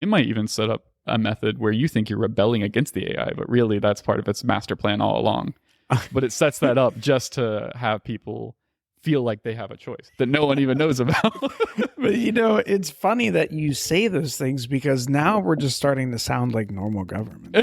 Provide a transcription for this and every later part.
It might even set up a method where you think you're rebelling against the AI, but really that's part of its master plan all along. But it sets that up just to have people feel like they have a choice that no one even knows about. But it's funny that you say those things because now we're just starting to sound like normal government.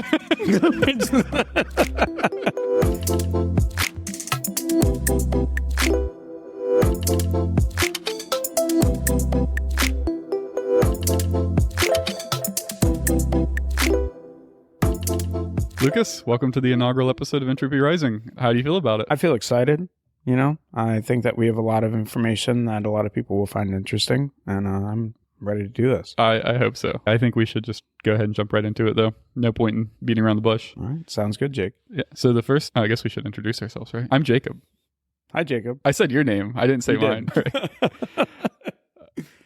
Lucas, welcome to the inaugural episode of Entropy Rising. How do you feel about it? I feel excited. I think that we have a lot of information that a lot of people will find interesting, and I'm ready to do this. I hope so. I think we should just go ahead and jump right into it, though. No point in beating around the bush. All right. Sounds good, Jake. Yeah. So I guess we should introduce ourselves, right? I'm Jacob. Hi, Jacob. I said your name. I didn't say You mine. did. Right?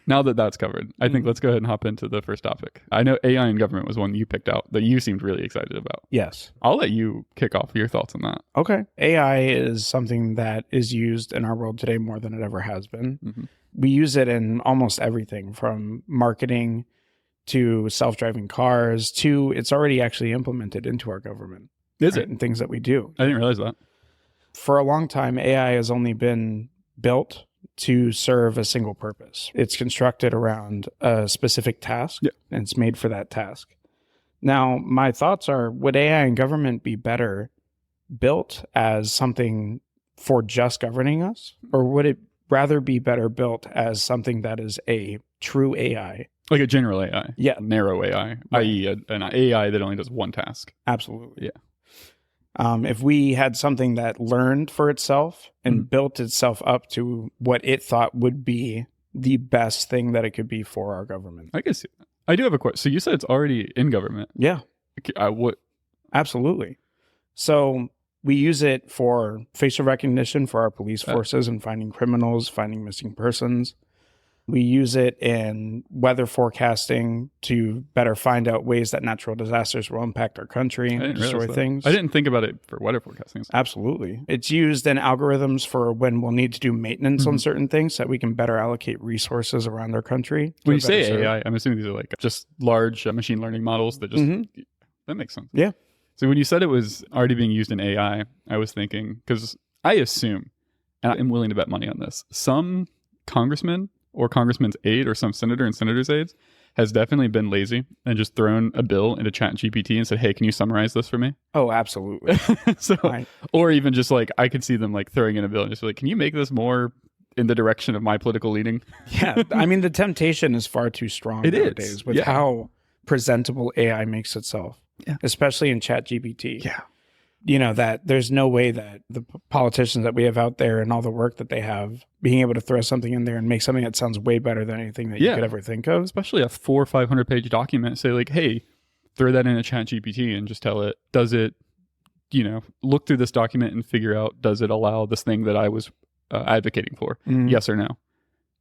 Now that that's covered, I think let's go ahead and hop into the first topic. I know AI in government was one you picked out that you seemed really excited about. Yes. I'll let you kick off your thoughts on that. Okay. AI is something that is used in our world today more than it ever has been. Mm-hmm. We use it in almost everything from marketing to self-driving cars to it's already actually implemented into our government. Is right? it? And things that we do. I didn't realize that. For a long time, AI has only been built to serve a single purpose. It's constructed around a specific task, and it's made for that task. Now, my thoughts are, would AI in government be better built as something for just governing us, or would it rather be better built as something that is a true AI? Like a general AI. Yeah. Narrow AI, Right. i.e. an AI that only does one task. Absolutely. Yeah. If we had something that learned for itself and built itself up to what it thought would be the best thing that it could be for our government. I guess I do have a question. So you said it's already in government. Yeah, What? absolutely. So we use it for facial recognition for our police forces and finding criminals, finding missing persons. We use it in weather forecasting to better find out ways that natural disasters will impact our country and destroy things. I didn't think about it for weather forecasting. Absolutely. It's used in algorithms for when we'll need to do maintenance on certain things so that we can better allocate resources around our country. When you say AI, I'm assuming these are like just large machine learning models that just, that makes sense. Yeah. So when you said it was already being used in AI, I was thinking, because I assume, and I'm willing to bet money on this, some congressman or congressman's aide or some senator and senator's aides has definitely been lazy and just thrown a bill into ChatGPT and said, hey, can you summarize this for me? Oh, absolutely. So, Right. Or even just like, I could see them like throwing in a bill and just be like, can you make this more in the direction of my political leaning? Yeah. I mean, the temptation is far too strong It nowadays is. with how presentable AI makes itself, especially in ChatGPT. Yeah. That there's no way that the politicians that we have out there and all the work that they have, being able to throw something in there and make something that sounds way better than anything that you could ever think of. Especially a 400 or 500 page document, say like, hey, throw that in a ChatGPT and just tell it, does it, look through this document and figure out, does it allow this thing that I was advocating for? Yes or no?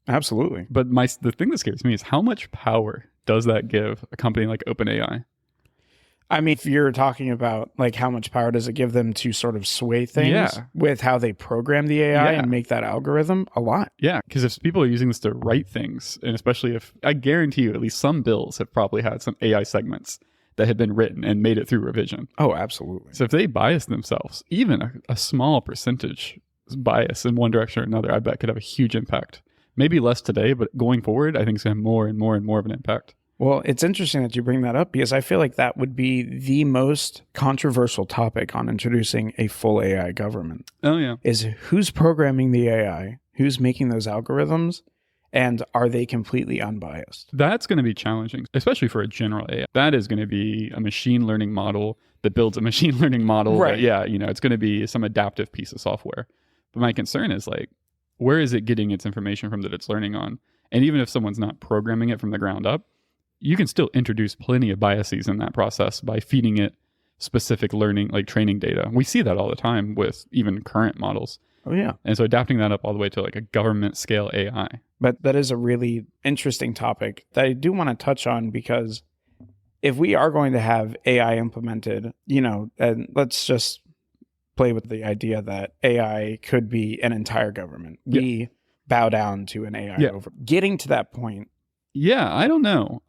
Absolutely. But the thing that scares me is how much power does that give a company like OpenAI? I mean, if you're talking about like how much power does it give them to sort of sway things with how they program the AI and make that algorithm, a lot. Yeah, because if people are using this to write things, and especially if, I guarantee you at least some bills have probably had some AI segments that have been written and made it through revision. Oh, absolutely. So if they bias themselves, even a small percentage bias in one direction or another, I bet could have a huge impact. Maybe less today, but going forward, I think it's going to have more and more and more of an impact. Well, it's interesting that you bring that up because I feel like that would be the most controversial topic on introducing a full AI government. Oh, yeah. Is who's programming the AI, who's making those algorithms, and are they completely unbiased? That's going to be challenging, especially for a general AI. That is going to be a machine learning model that builds a machine learning model. Right. That, it's going to be some adaptive piece of software. But my concern is like, where is it getting its information from that it's learning on? And even if someone's not programming it from the ground up, you can still introduce plenty of biases in that process by feeding it specific learning, like training data. We see that all the time with even current models. Oh, yeah. And so adapting that up all the way to like a government scale AI. But that is a really interesting topic that I do want to touch on because if we are going to have AI implemented, and let's just play with the idea that AI could be an entire government. We bow down to an AI over. Getting to that point. Yeah, I don't know.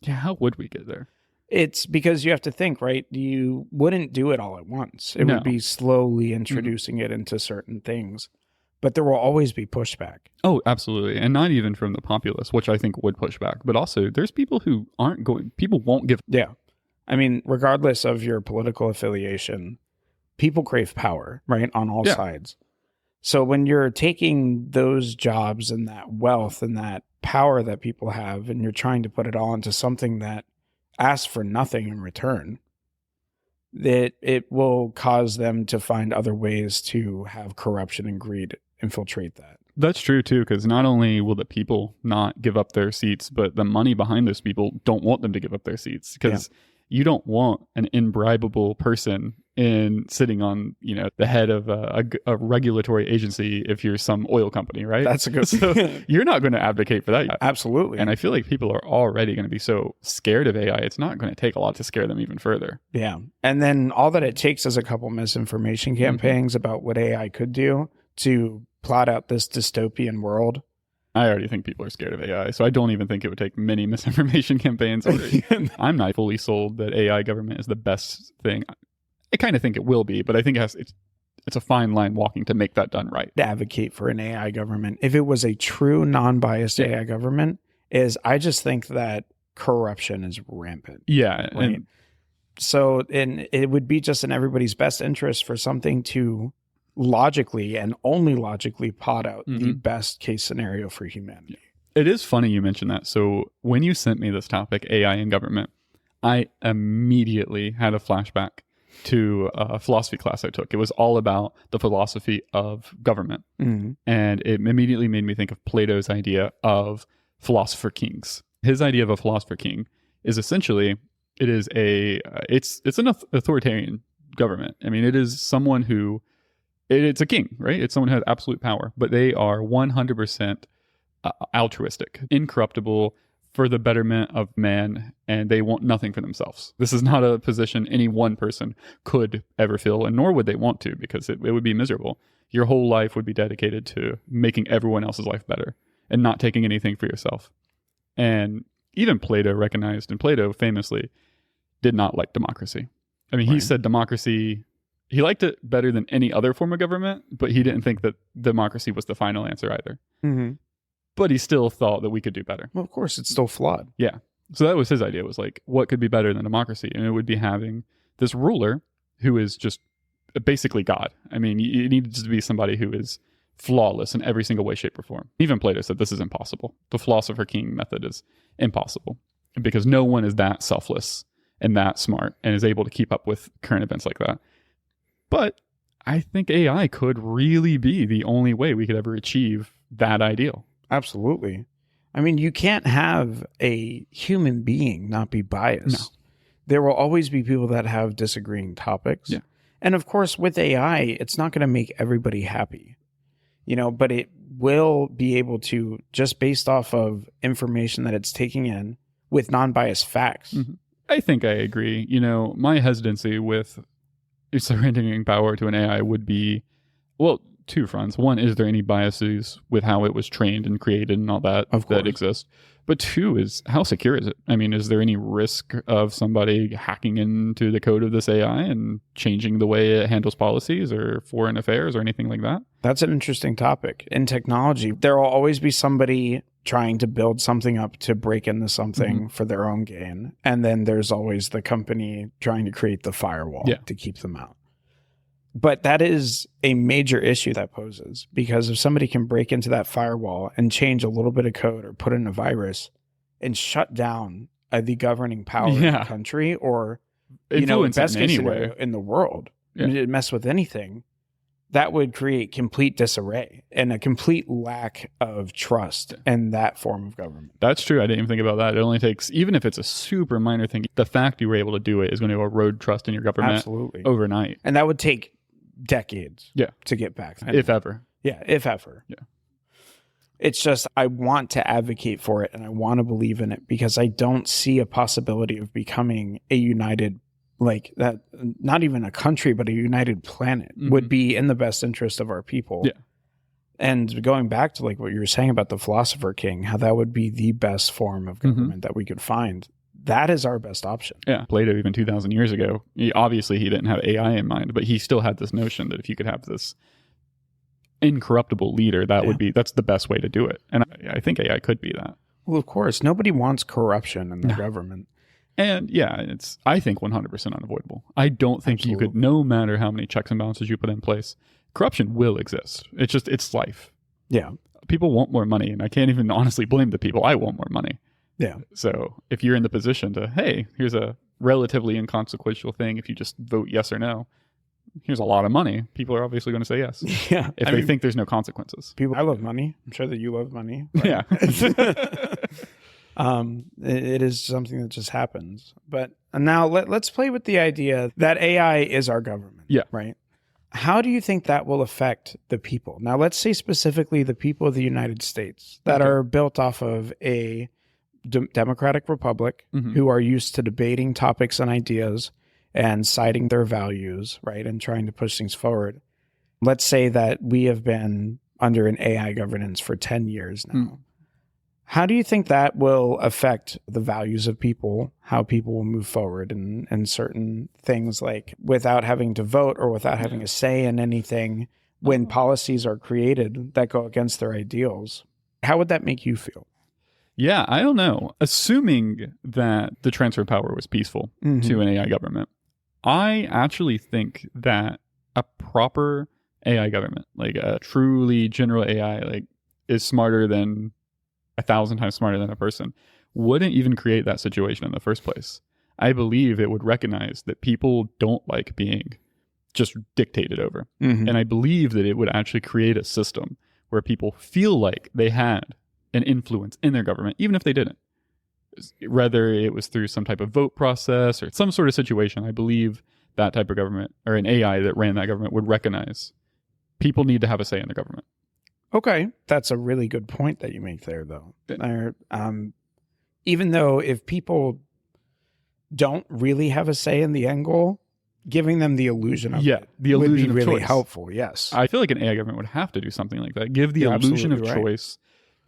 Yeah, how would we get there? It's because you have to think, right? You wouldn't do it all at once. It No. would be slowly introducing it into certain things, but there will always be pushback. Oh, absolutely. And not even from the populace, which I think would push back, but also there's people who aren't going, people won't give. Yeah. I mean, regardless of your political affiliation, people crave power, right? On all sides. So when you're taking those jobs and that wealth and that power that people have, and you're trying to put it all into something that asks for nothing in return, that it will cause them to find other ways to have corruption and greed infiltrate that. That's true too, because not only will the people not give up their seats, but the money behind those people don't want them to give up their seats, because you don't want an imbribable person in sitting on, you know, the head of a regulatory agency if you're some oil company, right? That's a good So you're not going to advocate for that. Absolutely. And I feel like people are already going to be so scared of AI, it's not going to take a lot to scare them even further. Yeah. And then all that it takes is a couple misinformation campaigns about what AI could do to plot out this dystopian world. I already think people are scared of AI, so I don't even think it would take many misinformation campaigns. I'm not fully sold that AI government is the best thing. I kind of think it will be, but I think it's a fine line walking to make that done right. To advocate for an AI government, if it was a true non-biased AI government, I just think that corruption is rampant. Yeah. Right? And it would be just in everybody's best interest for something to logically and only logically plot out the best case scenario for humanity. It is funny you mentioned that. So when you sent me this topic, AI in government, I immediately had a flashback to a philosophy class I took. It was all about the philosophy of government. And it immediately made me think of Plato's idea of philosopher kings. His idea of a philosopher king is essentially, it's an authoritarian government. I mean, it is someone who, it's a king, right? It's someone who has absolute power, but they are 100% altruistic, incorruptible, for the betterment of man, and they want nothing for themselves. This is not a position any one person could ever fill, and nor would they want to, because it would be miserable. Your whole life would be dedicated to making everyone else's life better and not taking anything for yourself. And even Plato recognized, and Plato famously did not like democracy. I mean, he said democracy, he liked it better than any other form of government, but he didn't think that democracy was the final answer either. But he still thought that we could do better. Well, of course, it's still flawed. Yeah. So that was his idea, was like, what could be better than democracy? And it would be having this ruler who is just basically God. I mean, you need to be somebody who is flawless in every single way, shape, or form. Even Plato said this is impossible. The philosopher king method is impossible because no one is that selfless and that smart and is able to keep up with current events like that. But I think AI could really be the only way we could ever achieve that ideal. Absolutely. I mean, you can't have a human being not be biased. No. There will always be people that have disagreeing topics. Yeah. And of course, with AI, it's not going to make everybody happy, but it will be able to, just based off of information that it's taking in with non-biased facts. I think I agree. My hesitancy with surrendering power to an AI would be, well, two fronts. One, is there any biases with how it was trained and created and all that that exist? But two is, how secure is it? I mean, is there any risk of somebody hacking into the code of this AI and changing the way it handles policies or foreign affairs or anything like that? That's an interesting topic. In technology, there will always be somebody trying to build something up to break into something for their own gain. And then there's always the company trying to create the firewall to keep them out. But that is a major issue that poses, because if somebody can break into that firewall and change a little bit of code or put in a virus and shut down the governing power of the country, or best case scenario in the world, mess with anything, that would create complete disarray and a complete lack of trust in that form of government. That's true. I didn't even think about that. It only takes, even if it's a super minor thing, the fact you were able to do it is going to erode trust in your government overnight. And that would take decades to get back. If ever. Yeah, if ever. Yeah. It's just, I want to advocate for it and I want to believe in it, because I don't see a possibility of becoming a united, like that, not even a country, but a united planet would be in the best interest of our people. Yeah. And going back to like what you were saying about the philosopher king, how that would be the best form of government that we could find. that is our best option. Yeah. Plato, even 2,000 years ago, obviously he didn't have AI in mind, but he still had this notion that if you could have this incorruptible leader, that's the best way to do it. And I think AI could be that. Well, of course, nobody wants corruption in the government. And yeah, it's, I think, 100% unavoidable. I don't think you could, no matter how many checks and balances you put in place, corruption will exist. It's life. Yeah. People want more money, and I can't even honestly blame the people. I want more money. Yeah. So if you're in the position to, hey, here's a relatively inconsequential thing, if you just vote yes or no, here's a lot of money, people are obviously going to say yes. Yeah. If they think there's no consequences. I love money. I'm sure that you love money. Yeah. It is something that just happens. But now let's play with the idea that AI is our government. Yeah. Right. How do you think that will affect the people? Now, let's say specifically the people of the United States that are built off of a democratic republic who are used to debating topics and ideas and citing their values, right, and trying to push things forward. Let's say that we have been under an AI governance for 10 years now. How do you think that will affect the values of people, how people will move forward and certain things like without having to vote or without having a say in anything when policies are created that go against their ideals? How would that make you feel? Yeah, I don't know. Assuming that the transfer of power was peaceful to an AI government, I actually think that a proper AI government, like a truly general AI, like is smarter than 1,000 times smarter than a person, wouldn't even create that situation in the first place. I believe it would recognize that people don't like being just dictated over. And I believe that it would actually create a system where people feel like they had an influence in their government, even if they didn't. Whether it was through some type of vote process or some sort of situation, I believe that type of government or an AI that ran that government would recognize people need to have a say in the government. Okay. That's a really good point that you make there, though. Even though if people don't really have a say in the end goal, giving them the illusion of it the illusion would be of really choice. Helpful, yes. I feel like an AI government would have to do something like that. Give the illusion of choice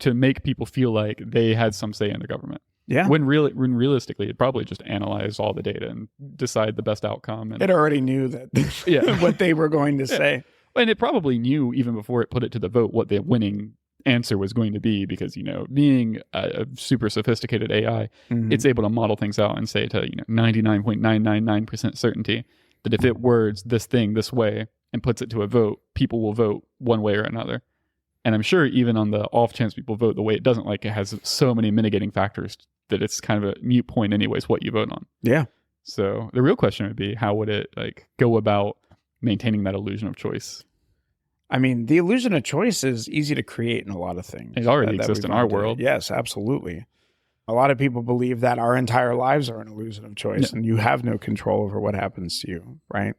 to make people feel like they had some say in the government. Yeah. When realistically, it'd probably just analyze all the data and decide the best outcome. And it already knew that what they were going to say. And it probably knew even before it put it to the vote what the winning answer was going to be, because, being a super sophisticated AI, it's able to model things out and say to 99.999% certainty that if it words this thing this way and puts it to a vote, people will vote one way or another. And I'm sure even on the off chance people vote the way it doesn't, like, it has so many mitigating factors that it's kind of a mute point anyways what you vote on. Yeah. So the real question would be, how would it go about maintaining that illusion of choice? I mean, the illusion of choice is easy to create in a lot of things. It already exists in our world. Yes, absolutely. A lot of people believe that our entire lives are an illusion of choice and you have no control over what happens to you, right?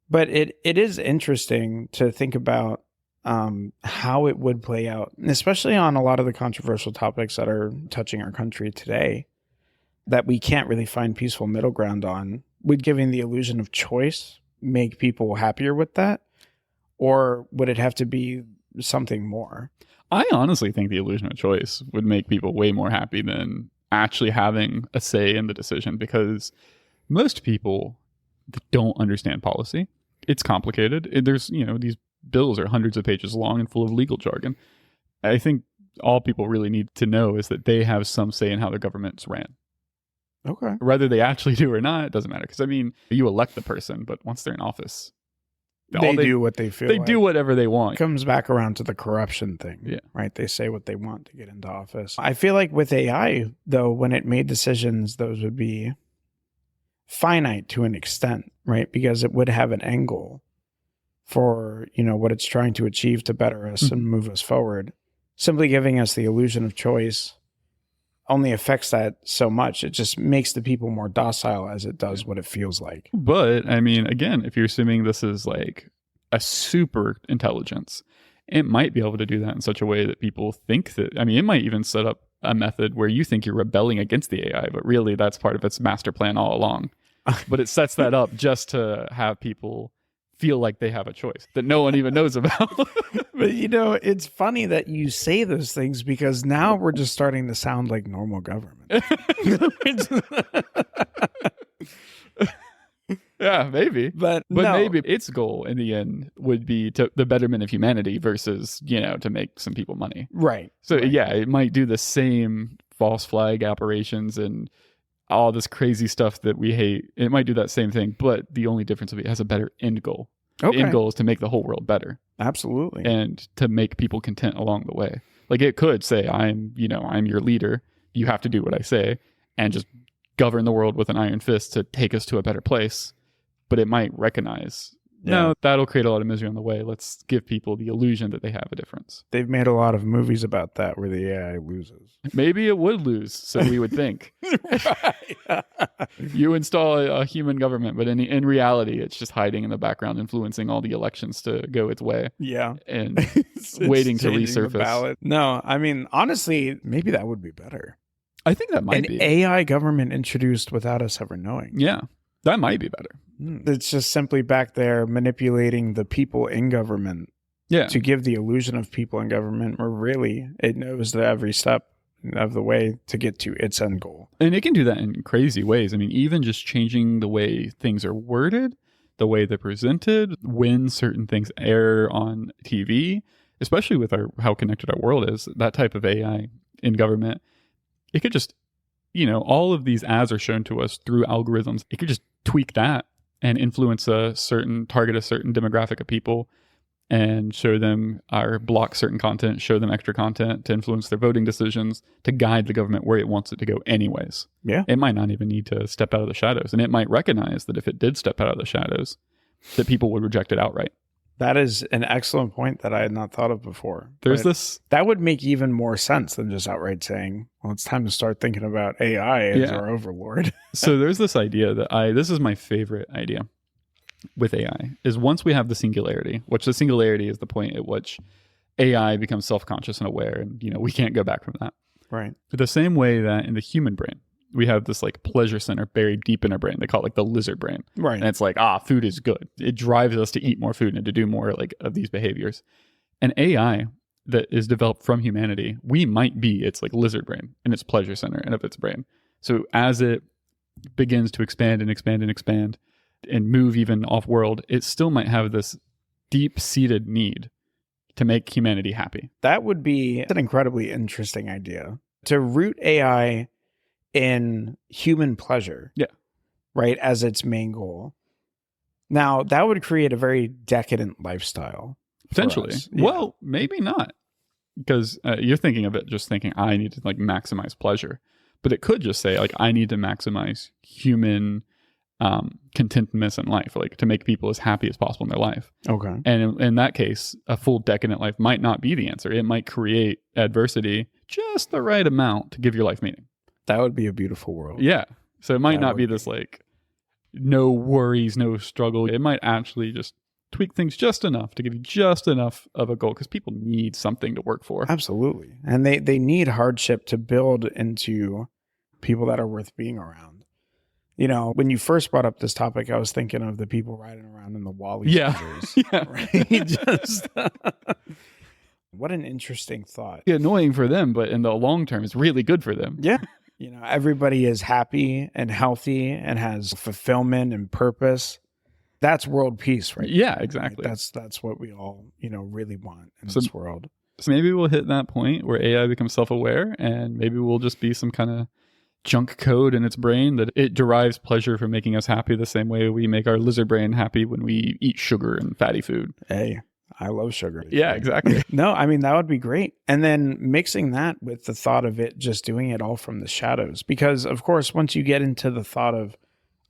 But it is interesting to think about how it would play out, especially on a lot of the controversial topics that are touching our country today, that we can't really find peaceful middle ground on. Would giving the illusion of choice make people happier with that? Or would it have to be something more? I honestly think the illusion of choice would make people way more happy than actually having a say in the decision, because most people don't understand policy. It's complicated. There's, these bills are hundreds of pages long and full of legal jargon. I think all people really need to know is that they have some say in how their government's ran. Okay. Whether they actually do or not, it doesn't matter. Because, you elect the person, but once they're in office, they do what they feel. They do whatever they want. It comes back around to the corruption thing, right? They say what they want to get into office. I feel like with AI, though, when it made decisions, those would be finite to an extent, right? Because it would have an end goal for, what it's trying to achieve to better us and move us forward. Simply giving us the illusion of choice only affects that so much. It just makes the people more docile as it does what it feels like. But again, if you're assuming this is like a super intelligence, it might be able to do that in such a way that people think that, it might even set up a method where you think you're rebelling against the AI, but really that's part of its master plan all along. But it sets that up just to have people feel like they have a choice that no one even knows about. But it's funny that you say those things because now we're just starting to sound like normal government. Yeah, maybe. But no. Maybe its goal in the end would be to the betterment of humanity versus, to make some people money. Right. So right. yeah, it might do the same false flag operations and all this crazy stuff that we hate. It might do that same thing, but the only difference will be it has a better end goal. Okay. The end goal is to make the whole world better. Absolutely. And to make people content along the way. Like it could say, I'm your leader. You have to do what I say, and just govern the world with an iron fist to take us to a better place. But it might recognize, no, that'll create a lot of misery on the way. Let's give people the illusion that they have a difference. They've made a lot of movies about that where the AI loses. Maybe it would lose, so we would think. You install a human government, but in reality, it's just hiding in the background, influencing all the elections to go its way. Yeah. And waiting to resurface. No, I mean, honestly, maybe that would be better. I think that might be. An AI government introduced without us ever knowing. Yeah, that might be better. It's just simply back there manipulating the people in government to give the illusion of people in government, where really it knows that every step of the way to get to its end goal. And it can do that in crazy ways. I mean, even just changing the way things are worded, the way they're presented, when certain things air on TV, especially with how connected our world is, that type of AI in government, it could just, all of these ads are shown to us through algorithms. It could just tweak that and influence target a certain demographic of people and show them or block certain content, show them extra content to influence their voting decisions, to guide the government where it wants it to go anyways. Yeah. It might not even need to step out of the shadows. And it might recognize that if it did step out of the shadows, that people would reject it outright. That is an excellent point that I had not thought of before. That would make even more sense than just outright saying, well, it's time to start thinking about AI as our overlord. So there's this idea that this is my favorite idea with AI, is once we have the singularity, which the singularity is the point at which AI becomes self-conscious and aware, and we can't go back from that. Right. The same way that in the human brain, we have this like pleasure center buried deep in our brain. They call it like the lizard brain. Right. And it's like, food is good. It drives us to eat more food and to do more like of these behaviors. An AI that is developed from humanity, we might be its like lizard brain and its pleasure center and of its brain. So as it begins to expand and expand and expand and move even off world, it still might have this deep seated need to make humanity happy. That would be an incredibly interesting idea, to root AI in human pleasure. Yeah. Right, as its main goal. Now, that would create a very decadent lifestyle. Potentially. Well, maybe not. Because you're thinking of it just thinking, I need to like maximize pleasure. But it could just say, like, I need to maximize human contentedness in life, like to make people as happy as possible in their life. Okay. And in that case, a full decadent life might not be the answer. It might create adversity just the right amount to give your life meaning. That would be a beautiful world. Yeah. So it might not be this like no worries, no struggle. It might actually just tweak things just enough to give you just enough of a goal, because people need something to work for. Absolutely. And they need hardship to build into people that are worth being around. When you first brought up this topic, I was thinking of the people riding around in the Wally scooters. Yeah. Right? Just what an interesting thought. Annoying for them, but in the long term, it's really good for them. Yeah. Everybody is happy and healthy and has fulfillment and purpose. That's world peace, right? Yeah, exactly. Right? That's what we all, really want in this world. So maybe we'll hit that point where AI becomes self-aware, and maybe we'll just be some kind of junk code in its brain that it derives pleasure from making us happy the same way we make our lizard brain happy when we eat sugar and fatty food. Hey, I love sugar. Yeah, exactly. No, I mean, that would be great. And then mixing that with the thought of it just doing it all from the shadows. Because, of course, once you get into the thought of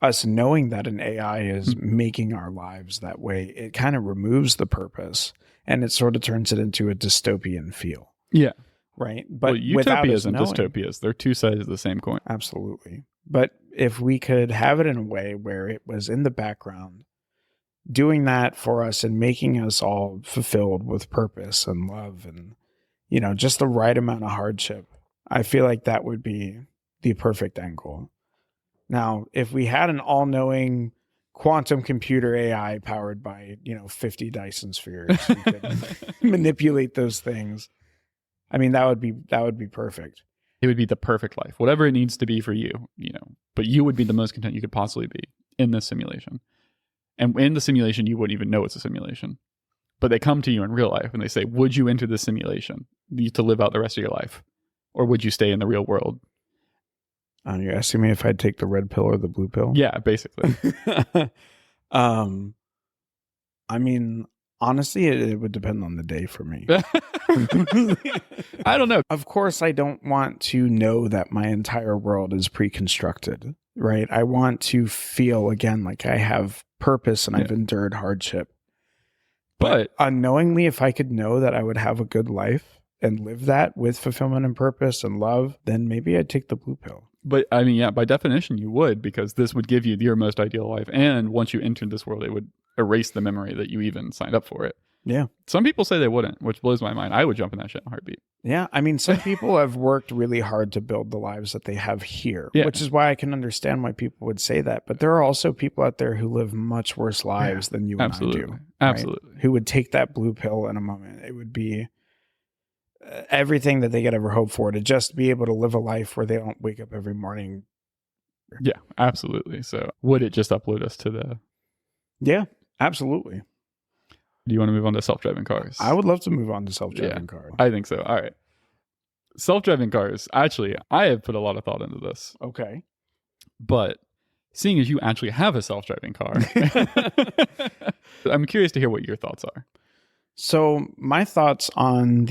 us knowing that an AI is making our lives that way, it kind of removes the purpose and it sort of turns it into a dystopian feel. Yeah. Right. But utopias and dystopias, they're two sides of the same coin. Absolutely. But if we could have it in a way where it was in the background, doing that for us and making us all fulfilled with purpose and love and, just the right amount of hardship, I feel like that would be the perfect end goal. Now, if we had an all-knowing quantum computer AI powered by, 50 Dyson spheres. You could manipulate those things. I mean, that would be perfect. It would be the perfect life, whatever it needs to be for you, but you would be the most content you could possibly be in this simulation. And in the simulation, you wouldn't even know it's a simulation. But they come to you in real life and they say, would you enter this simulation to live out the rest of your life? Or would you stay in the real world? You're asking me if I'd take the red pill or the blue pill? Yeah, basically. I mean, honestly, it would depend on the day for me. I don't know. Of course, I don't want to know that my entire world is pre-constructed, right? I want to feel, again, like I have purpose and I've endured hardship. But unknowingly, if I could know that I would have a good life and live that with fulfillment and purpose and love, then maybe I'd take the blue pill. But I mean, yeah, by definition, you would, because this would give you your most ideal life. And once you entered this world, it would erase the memory that you even signed up for it. Yeah. Some people say they wouldn't, which blows my mind. I would jump in that shit in a heartbeat. Yeah. I mean, some people have worked really hard to build the lives that they have here, which is why I can understand why people would say that. But there are also people out there who live much worse lives than you and I do. Right? Absolutely. Who would take that blue pill in a moment. It would be everything that they could ever hope for, to just be able to live a life where they don't wake up every morning. Yeah, absolutely. So would it just upload us to the... Yeah, absolutely. Do you want to move on to self-driving cars? I would love to move on to self-driving cars. I think so. All right. Self-driving cars. Actually, I have put a lot of thought into this. Okay. But seeing as you actually have a self-driving car, I'm curious to hear what your thoughts are. So my thoughts on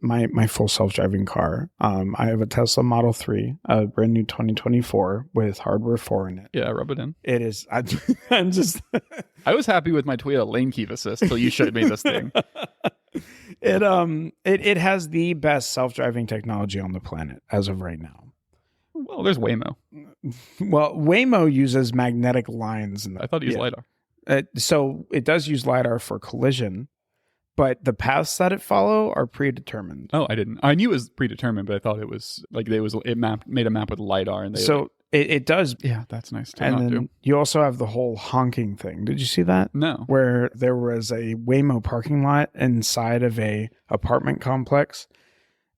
my full self-driving car. I have a Tesla Model 3, a brand new 2024 with hardware 4 in it. Yeah, rub it in. It is. I'm just. I was happy with my Toyota lane keep assist till you showed me this thing. It has the best self-driving technology on the planet as of right now. Well, there's Waymo. Well, Waymo uses magnetic lines. I thought it used LiDAR. So it does use LiDAR for collision. But the paths that it follow are predetermined. Oh, I didn't. I knew it was predetermined, but I thought it was like made a map with LiDAR, and it does. Yeah, that's nice to and not then do. You also have the whole honking thing. Did you see that? No. Where there was a Waymo parking lot inside of a apartment complex,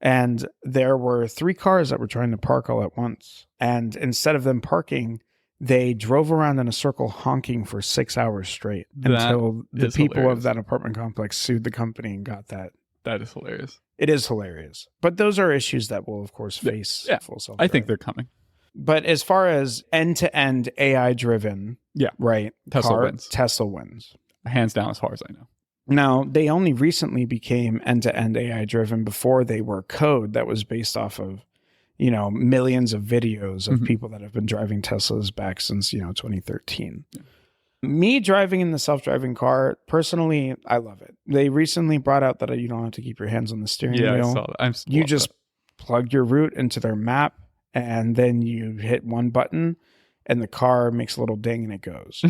and there were 3 cars that were trying to park all at once. And instead of them parking, they drove around in a circle honking for 6 hours straight until the people of that apartment complex sued the company and got that. That is hilarious. It is hilarious. But those are issues that will, of course, face full self-driving. I think they're coming. But as far as end-to-end AI-driven, right, Tesla wins. Hands down, as far as I know. Now, they only recently became end-to-end AI-driven. Before, they were code that was based off of millions of videos of people that have been driving Teslas back since, 2013. Yeah. Me driving in the self-driving car, personally, I love it. They recently brought out that you don't have to keep your hands on the steering wheel. I saw that. You just plug your route into their map, and then you hit one button, and the car makes a little ding, and it goes.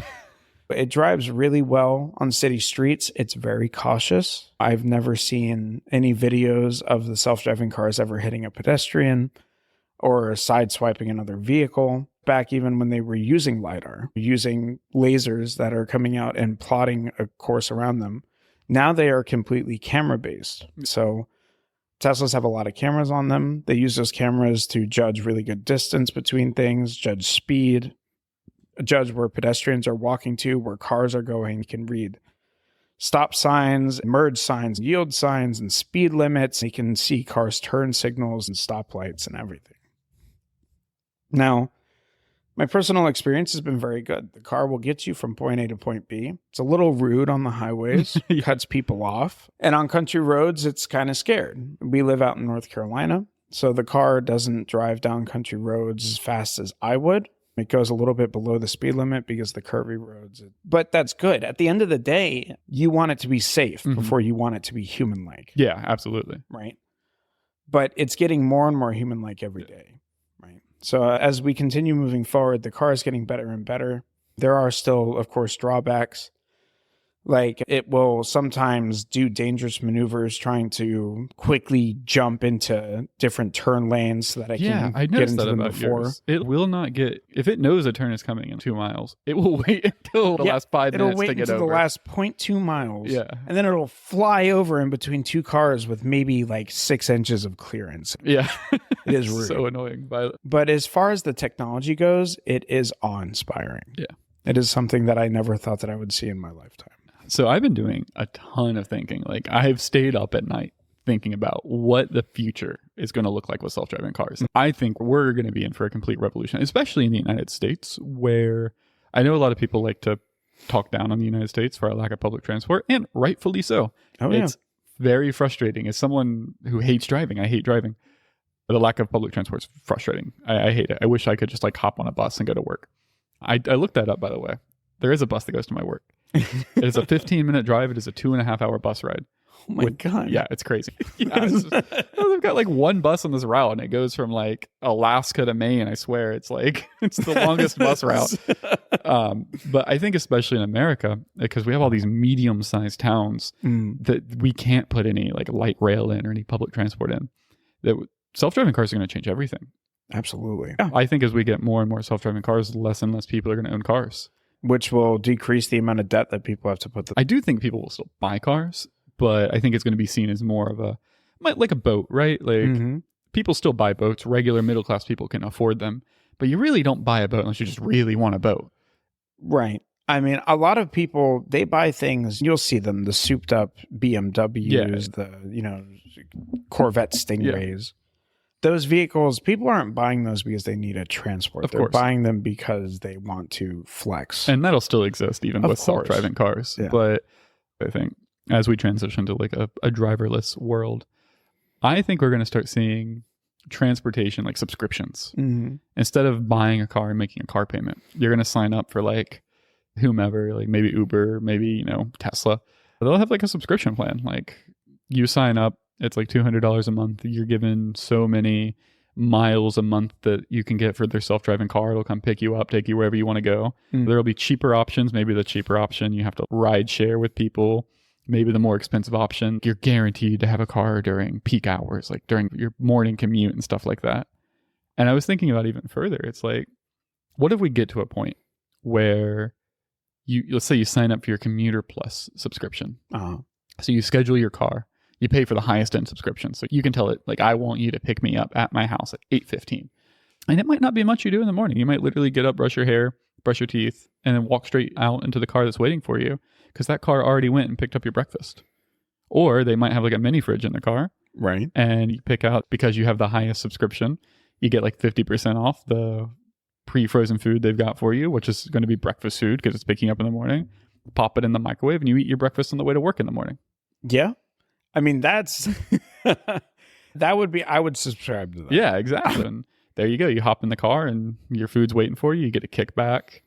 It drives really well on city streets. It's very cautious. I've never seen any videos of the self-driving cars ever hitting a pedestrian or sideswiping another vehicle. Back even when they were using LiDAR, using lasers that are coming out and plotting a course around them. Now they are completely camera-based. So Teslas have a lot of cameras on them. They use those cameras to judge really good distance between things, judge speed, judge where pedestrians are walking to, where cars are going. You can read stop signs, merge signs, yield signs, and speed limits. You can see cars' turn signals and stoplights and everything. Now, my personal experience has been very good. The car will get you from point A to point B. It's a little rude on the highways, cuts people off. And on country roads, it's kind of scared. We live out in North Carolina, so the car doesn't drive down country roads as fast as I would. It goes a little bit below the speed limit because the curvy roads. But that's good. At the end of the day, you want it to be safe before you want it to be human-like. Yeah, absolutely. Right? But it's getting more and more human-like every day. Right? So as we continue moving forward, the car is getting better and better. There are still, of course, drawbacks. Like it will sometimes do dangerous maneuvers trying to quickly jump into different turn lanes so that I can I get noticed into that them about before. yours. It will not get, if it knows a turn is coming in 2 miles, it will wait until the last 5 It'll minutes wait to get until over. the last 0.2 miles. Yeah. And then it'll fly over in between two cars with maybe like 6 inches of clearance. Yeah. It is rude. So annoying. But as far as the technology goes, it is awe-inspiring. Yeah. It is something that I never thought that I would see in my lifetime. So I've been doing a ton of thinking. Like I've stayed up at night thinking about what the future is going to look like with self-driving cars. I think we're going to be in for a complete revolution, especially in the United States, where I know a lot of people like to talk down on the United States for our lack of public transport, and rightfully so. Oh, It's very frustrating. As someone who hates driving, I hate driving. The lack of public transport is frustrating. I hate it. I wish I could just like hop on a bus and go to work. I looked that up, by the way. There is a bus that goes to my work. It is a 15-minute drive. It is a 2.5-hour bus ride. Oh my God. Yeah, it's crazy. Yeah, they've got like one bus on this route, and it goes from like Alaska to Maine. I swear, it's like it's the longest bus route. But I think especially in America, because we have all these medium-sized towns that we can't put any like light rail in or any public transport in. That self-driving cars are going to change everything. Absolutely. I think as we get more and more self-driving cars, less and less people are going to own cars. Which will decrease the amount of debt that people have to put. I do think people will still buy cars, but I think it's going to be seen as more of like a boat, right? Like people still buy boats. Regular middle class people can afford them, but you really don't buy a boat unless you just really want a boat. Right. I mean, a lot of people, they buy things, you'll see them, the souped up BMWs, the, Corvette Stingrays. Those vehicles, people aren't buying those because they need a transport. Of They're course. buying them because they want to flex. And that'll still exist even Of with course. self-driving cars. Yeah. But I think as we transition to like a driverless world, I think we're going to start seeing transportation like subscriptions. Instead of buying a car and making a car payment, you're going to sign up for like whomever, like maybe Uber, maybe, Tesla. They'll have like a subscription plan. Like you sign up, it's like $200 a month. You're given so many miles a month that you can get for their self-driving car. It'll come pick you up, take you wherever you want to go. There'll be cheaper options. Maybe the cheaper option, you have to ride share with people. Maybe the more expensive option, you're guaranteed to have a car during peak hours, like during your morning commute and stuff like that. And I was thinking about even further. It's like, what if we get to a point where let's say you sign up for your Commuter Plus subscription. So you schedule your car. You pay for the highest end subscription. So you can tell it, like, I want you to pick me up at my house at 8:15. And it might not be much you do in the morning. You might literally get up, brush your hair, brush your teeth, and then walk straight out into the car that's waiting for you because that car already went and picked up your breakfast. Or they might have like a mini fridge in the car. Right. And you pick out, because you have the highest subscription, you get like 50% off the pre-frozen food they've got for you, which is going to be breakfast food because it's picking up in the morning. Pop it in the microwave and you eat your breakfast on the way to work in the morning. Yeah. I mean, that's that would be, I would subscribe to that. Yeah, exactly. And there you go. You hop in the car and your food's waiting for you. You get a kickback,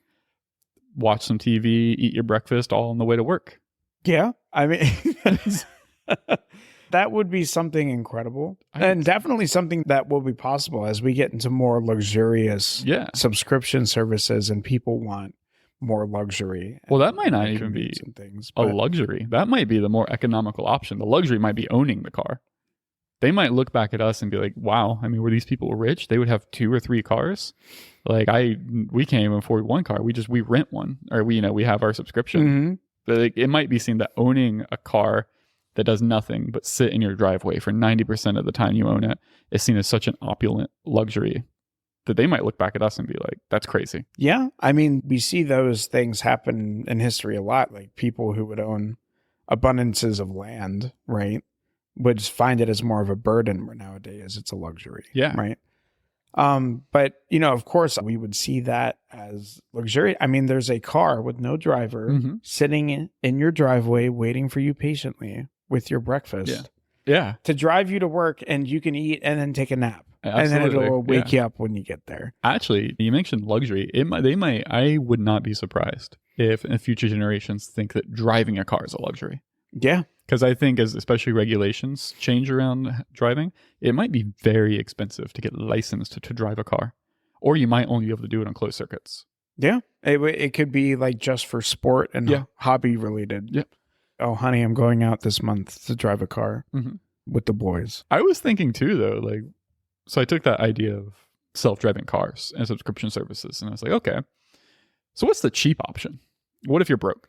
watch some TV, eat your breakfast all on the way to work. Yeah. I mean, that would be something incredible and definitely something that will be possible as we get into more luxurious subscription services and people want more luxury. Well, that might not even be a luxury. That might be the more economical option. The luxury might be owning the car. They might look back at us and be like, wow, I mean, were these people rich? They would have 2 or 3 cars. Like we can't even afford one car. We rent one, or we have our subscription. But like, it might be seen that owning a car that does nothing but sit in your driveway for 90% of the time you own it is seen as such an opulent luxury that they might look back at us and be like, that's crazy. Yeah. I mean, we see those things happen in history a lot. Like people who would own abundances of land, right, would find it as more of a burden, where nowadays it's a luxury. Yeah. Right. But, of course, we would see that as luxury. I mean, there's a car with no driver sitting in your driveway waiting for you patiently with your breakfast. Yeah. To drive you to work, and you can eat and then take a nap. Absolutely. And then it'll wake you up when you get there. Actually, you mentioned luxury. I would not be surprised if in future generations think that driving a car is a luxury. Yeah. Because I think as especially regulations change around driving, it might be very expensive to get licensed to drive a car. Or you might only be able to do it on closed circuits. Yeah. It could be like just for sport and hobby related. Yeah. Oh, honey, I'm going out this month to drive a car with the boys. I was thinking too, though, like, so I took that idea of self-driving cars and subscription services, and I was like, okay, so what's the cheap option? What if you're broke,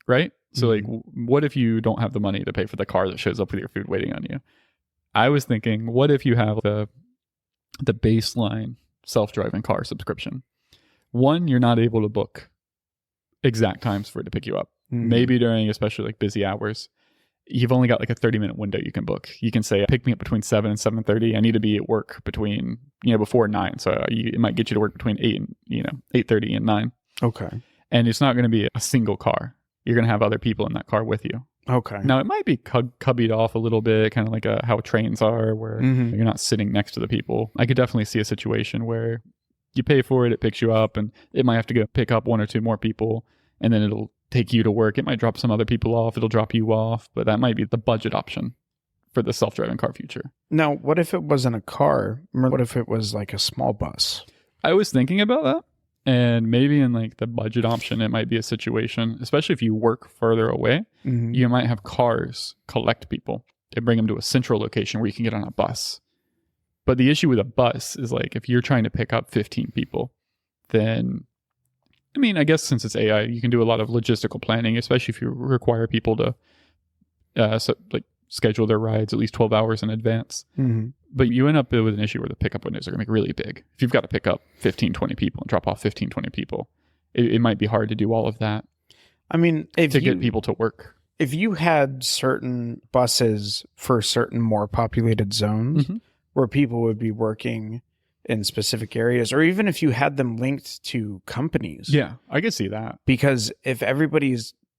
right? So like, what if you don't have the money to pay for the car that shows up with your food waiting on you? I was thinking, what if you have the baseline self-driving car subscription? One, you're not able to book exact times for it to pick you up. Maybe during especially like busy hours, you've only got like a 30-minute window you can book. You can say, pick me up between 7 and 7:30. I need to be at work between, before 9. So it might get you to work between 8 and, 8:30 and 9. Okay. And it's not going to be a single car. You're going to have other people in that car with you. Okay. Now, it might be cubbied off a little bit, kind of like how trains are, where you're not sitting next to the people. I could definitely see a situation where you pay for it, it picks you up, and it might have to go pick up 1 or 2 more people, and then it'll take you to work. It might drop some other people off. It'll drop you off, but that might be the budget option for the self-driving car future. Now, what if it wasn't a car? What if it was like a small bus? I was thinking about that. And maybe in like the budget option, it might be a situation, especially if you work further away, you might have cars collect people and bring them to a central location where you can get on a bus. But the issue with a bus is like, if you're trying to pick up 15 people, then, I mean, I guess since it's AI, you can do a lot of logistical planning, especially if you require people to schedule their rides at least 12 hours in advance. But you end up with an issue where the pickup windows are going to be really big. If you've got to pick up 15, 20 people and drop off 15, 20 people, it might be hard to do all of that. I mean, get people to work. If you had certain buses for certain more populated zones where people would be working in specific areas, or even if you had them linked to companies. Yeah, I could see that. Because if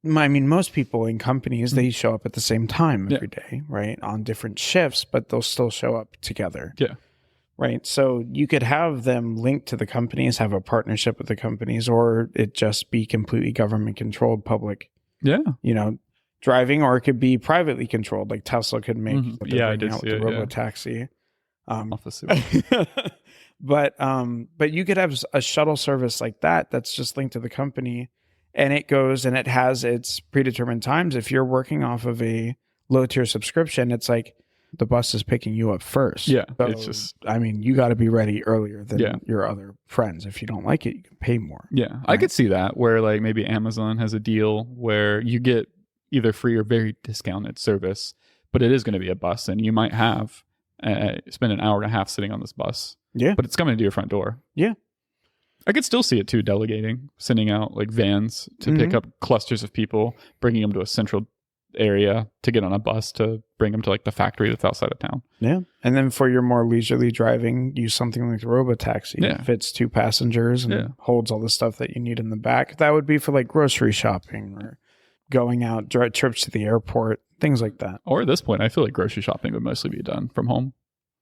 most people in companies, they show up at the same time every day, right? On different shifts, but they'll still show up together. Yeah. Right. So you could have them linked to the companies, have a partnership with the companies, or it just be completely government controlled public. Yeah. Driving, or it could be privately controlled, like Tesla could make. I did see the it, robo-taxi. Office. But you could have a shuttle service like that that's just linked to the company, and it goes and it has its predetermined times. If you're working off of a low tier subscription, it's like the bus is picking you up first. Yeah. So, it's just, you got to be ready earlier than your other friends. If you don't like it, you can pay more. Yeah. Right? I could see that where like maybe Amazon has a deal where you get either free or very discounted service, but it is going to be a bus, and you might have spend an hour and a half sitting on this bus. Yeah. But it's coming to your front door. Yeah. I could still see it too, delegating, sending out like vans to pick up clusters of people, bringing them to a central area to get on a bus to bring them to like the factory that's outside of town. Yeah. And then for your more leisurely driving, use something like the robo-taxi. Yeah. It fits 2 passengers and holds all the stuff that you need in the back. That would be for like grocery shopping or going out, trips to the airport, things like that. Or at this point, I feel like grocery shopping would mostly be done from home.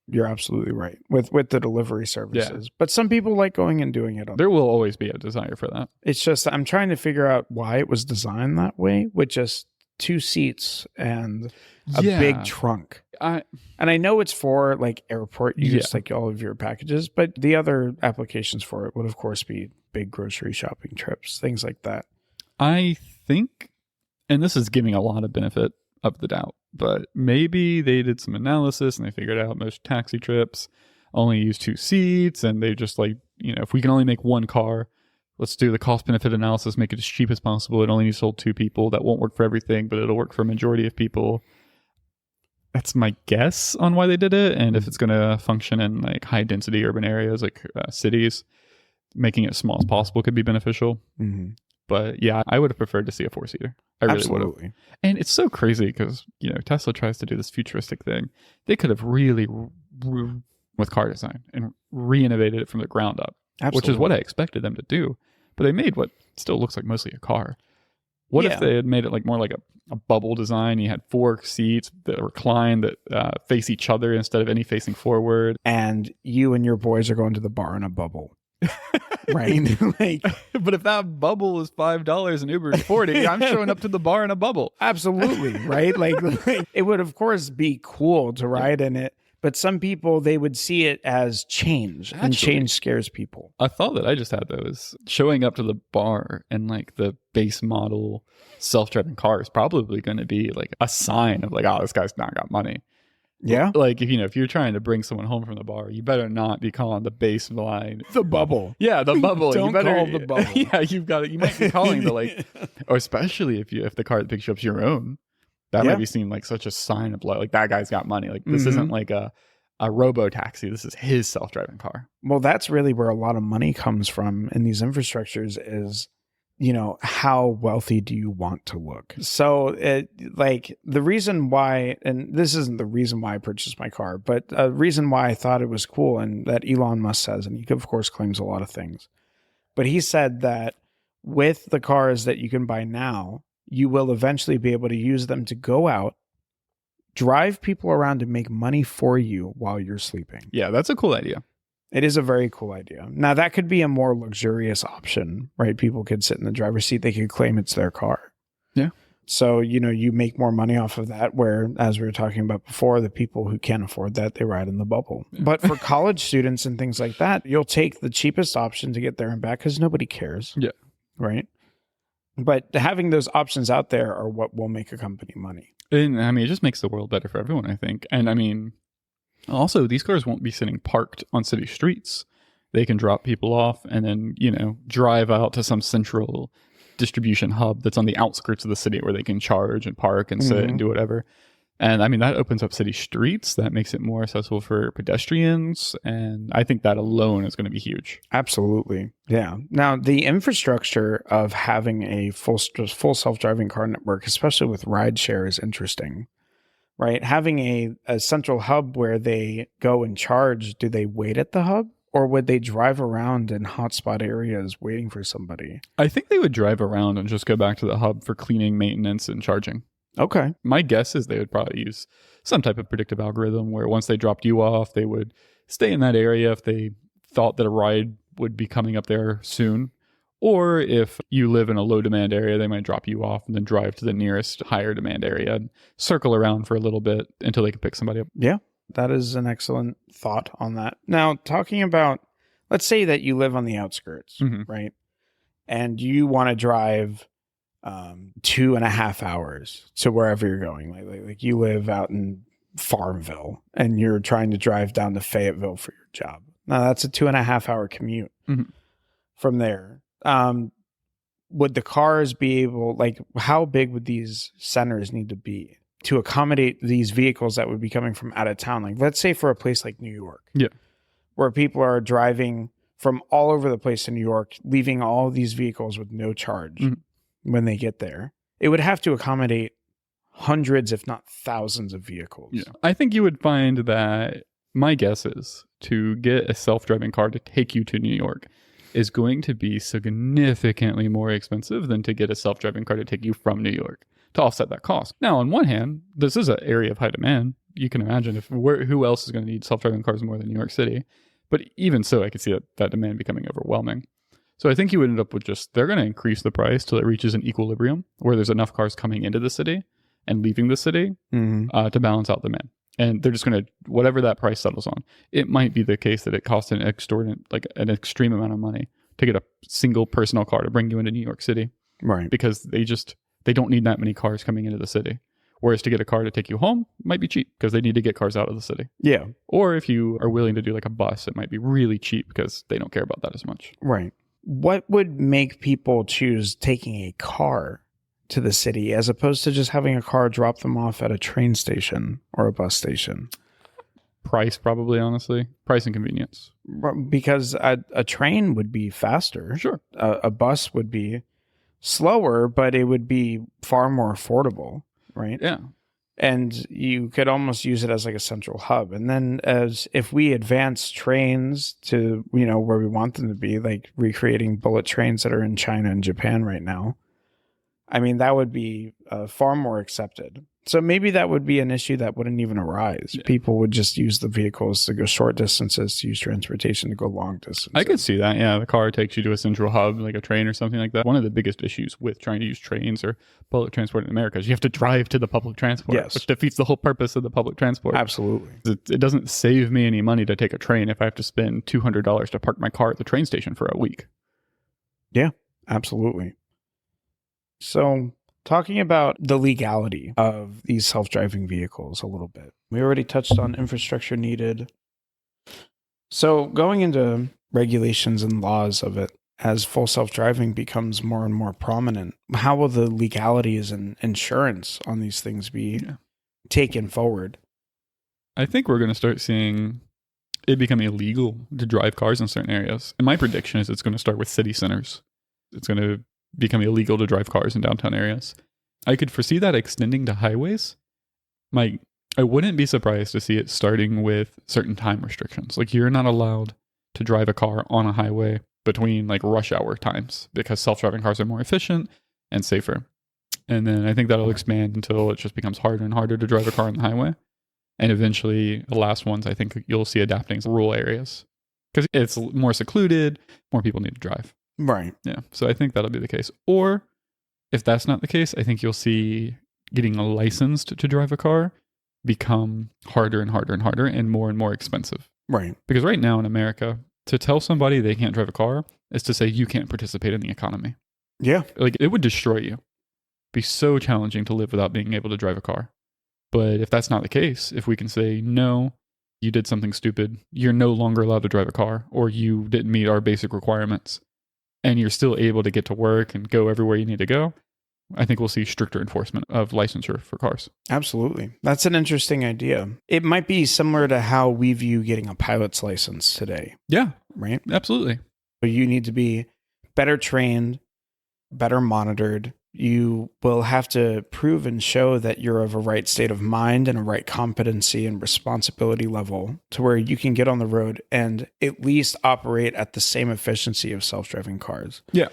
You're absolutely right with the delivery services. Yeah. But some people like going and doing it. There will always be a desire for that. It's just, I'm trying to figure out why it was designed that way with just 2 seats and a big trunk. And I know it's for like airport use, like all of your packages, but the other applications for it would of course be big grocery shopping trips, things like that. I think, and this is giving a lot of benefit of the doubt, but maybe they did some analysis and they figured out most taxi trips only use 2 seats, and they just like, if we can only make 1 car, let's do the cost benefit analysis, make it as cheap as possible. It only needs to hold 2 people. That won't work for everything, but it'll work for a majority of people. That's my guess on why they did it. And if it's going to function in like high density urban areas like cities, making it as small as possible could be beneficial. But yeah, I would have preferred to see a 4-seater. I really would have. And it's so crazy because, Tesla tries to do this futuristic thing. They could have really, with car design, and re-innovated it from the ground up, which is what I expected them to do. But they made what still looks like mostly a car. What if they had made it like more like a bubble design? You had 4 seats that recline, that face each other instead of any facing forward. And you and your boys are going to the bar in a bubble. Right? But if that bubble is $5 and Uber is $40, I'm showing up to the bar in a bubble. Absolutely. Right? Like it would of course be cool to ride in it, But some people, they would see it as change, and change scares people. A thought that I just had, though, is showing up to the bar and like the base model self-driving car is probably going to be like a sign of like, oh, this guy's not got money. Yeah. Like, if you're trying to bring someone home from the bar, you better not be calling the baseline. The bubble. Yeah, the bubble. Don't you better call the bubble. Yeah, you might be calling the like, or especially if the car that picks you up is your own. That might be seen like such a sign of like that guy's got money. Like this isn't like a robo taxi. This is his self-driving car. Well, that's really where a lot of money comes from in these infrastructures is, how wealthy do you want to look? So like the reason why, and this isn't the reason why I purchased my car, but a reason why I thought it was cool, and that Elon Musk says, and he of course claims a lot of things, but he said that with the cars that you can buy now, you will eventually be able to use them to go out, drive people around, and make money for you while you're sleeping. Yeah, that's a cool idea. It is a very cool idea. Now, that could be a more luxurious option, right? People could sit in the driver's seat. They could claim it's their car. Yeah. So, you make more money off of that, where, as we were talking about before, the people who can't afford that, they ride in the bubble. Yeah. But for college students and things like that, you'll take the cheapest option to get there and back because nobody cares. Yeah. Right? But having those options out there are what will make a company money. And I mean, it just makes the world better for everyone, I think. And I mean, also, these cars won't be sitting parked on city streets. They can drop people off and then, drive out to some central distribution hub that's on the outskirts of the city where they can charge and park and sit and do whatever. And I mean, that opens up city streets. That makes it more accessible for pedestrians. And I think that alone is going to be huge. Absolutely. Yeah. Now, the infrastructure of having a full self-driving car network, especially with rideshare, is interesting, right? Having a central hub where they go and charge, do they wait at the hub? Or would they drive around in hotspot areas waiting for somebody? I think they would drive around and just go back to the hub for cleaning, maintenance, and charging. Okay. My guess is they would probably use some type of predictive algorithm where once they dropped you off, they would stay in that area if they thought that a ride would be coming up there soon. Or if you live in a low demand area, they might drop you off and then drive to the nearest higher demand area and circle around for a little bit until they can pick somebody up. Yeah, that is an excellent thought on that. Now, talking about, let's say that you live on the outskirts, right? And you want to drive 2.5 hours to wherever you're going. Like you live out in Farmville and you're trying to drive down to Fayetteville for your job. Now that's a 2.5 hour commute from there. Would the cars be able, like, how big would these centers need to be to accommodate these vehicles that would be coming from out of town? Like, let's say for a place like New York, where people are driving from all over the place in New York, leaving all these vehicles with no charge. When they get there, it would have to accommodate hundreds, if not thousands of vehicles. Yeah. I think you would find that, my guess is, to get a self-driving car to take you to New York is going to be significantly more expensive than to get a self-driving car to take you from New York to offset that cost. Now, on one hand, this is an area of high demand. You can imagine who else is going to need self-driving cars more than New York City. But even so, I could see that demand becoming overwhelming. So I think you would end up with they're going to increase the price till it reaches an equilibrium where there's enough cars coming into the city and leaving the city to balance out demand. And they're just going to, whatever that price settles on, it might be the case that it costs an extreme amount of money to get a single personal car to bring you into New York City. Right. Because they don't need that many cars coming into the city. Whereas to get a car to take you home might be cheap because they need to get cars out of the city. Yeah. Or if you are willing to do like a bus, it might be really cheap because they don't care about that as much. Right. What would make people choose taking a car to the city as opposed to just having a car drop them off at a train station or a bus station? Price, probably, honestly. Price and convenience. Because a train would be faster. Sure. A bus would be slower, but it would be far more affordable, right? Yeah. And you could almost use it as like a central hub. And then if we advance trains to, where we want them to be, like recreating bullet trains that are in China and Japan right now, I mean, that would be far more accepted. So maybe that would be an issue that wouldn't even arise. Yeah. People would just use the vehicles to go short distances, to use transportation to go long distances. I could see that. Yeah, the car takes you to a central hub, like a train or something like that. One of the biggest issues with trying to use trains or public transport in America is you have to drive to the public transport, Yes. which defeats the whole purpose of the public transport. Absolutely. It doesn't save me any money to take a train if I have to spend $200 to park my car at the train station for a week. Yeah, absolutely. So, talking about the legality of these self-driving vehicles a little bit. We already touched on infrastructure needed. So, going into regulations and laws of it, as full self-driving becomes more and more prominent, how will the legalities and insurance on these things be taken forward? I think we're going to start seeing it become illegal to drive cars in certain areas. And my prediction is it's going to start with city centers. It's going to become illegal to drive cars in downtown areas. I could foresee that extending to highways. I wouldn't be surprised to see it starting with certain time restrictions. Like you're not allowed to drive a car on a highway between like rush hour times because self-driving cars are more efficient and safer. And then I think that'll expand until it just becomes harder and harder to drive a car on the highway. And eventually the last ones I think you'll see adapting to rural areas because it's more secluded, more people need to drive. Right. Yeah. So I think that'll be the case. Or if that's not the case, I think you'll see getting licensed to drive a car become harder and harder and harder and more expensive. Right. Because right now in America, to tell somebody they can't drive a car is to say you can't participate in the economy. Yeah. Like it would destroy you. Be so challenging to live without being able to drive a car. But if that's not the case, if we can say, no, you did something stupid, you're no longer allowed to drive a car, or you didn't meet our basic requirements, and you're still able to get to work and go everywhere you need to go, I think we'll see stricter enforcement of licensure for cars. Absolutely. That's an interesting idea. It might be similar to how we view getting a pilot's license today. Yeah, right? Absolutely. But you need to be better trained, better monitored. You will have to prove and show that you're of a right state of mind and a right competency and responsibility level to where you can get on the road and at least operate at the same efficiency of self-driving cars. Yeah.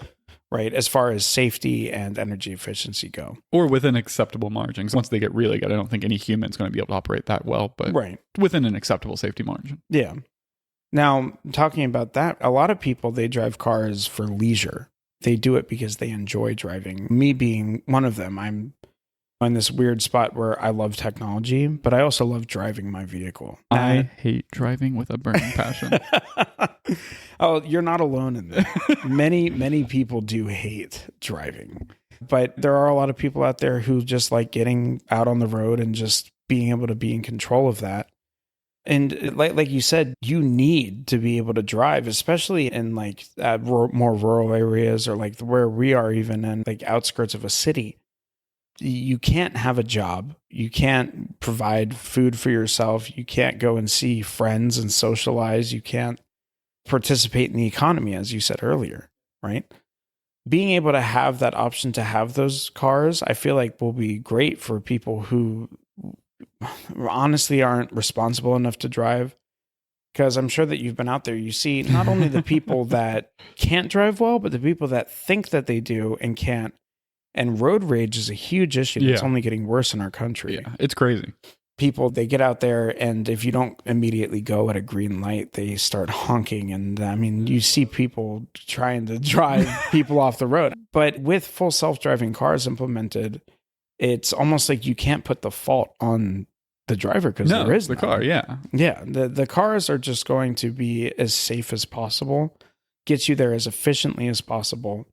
Right, as far as safety and energy efficiency go. Or within acceptable margins. Once they get really good, I don't think any human's going to be able to operate that well, but within an acceptable safety margin. Yeah. Now, talking about that, a lot of people, they drive cars for leisure. They do it because they enjoy driving. Me being one of them, I'm in this weird spot where I love technology, but I also love driving my vehicle. I hate driving with a burning passion. Oh, you're not alone in that. Many people do hate driving, but there are a lot of people out there who just like getting out on the road and just being able to be in control of that. And like you said, you need to be able to drive, especially in like more rural areas or like where we are, even in like outskirts of a city. You can't have a job. You can't provide food for yourself. You can't go and see friends and socialize. You can't participate in the economy, as you said earlier, right? Being able to have that option to have those cars, I feel like will be great for people who honestly aren't responsible enough to drive. Because I'm sure that you've been out there, you see not only the people that can't drive well, but the people that think that they do and can't. And road rage is a huge issue that's only getting worse in our country. Yeah, it's crazy. People, they get out there, and if you don't immediately go at a green light, they start honking. And I mean, you see people trying to drive people off the road. But with full self-driving cars implemented, it's almost like you can't put the fault on the driver because there is the car. Yeah. Yeah. The cars are just going to be as safe as possible, get you there as efficiently as possible.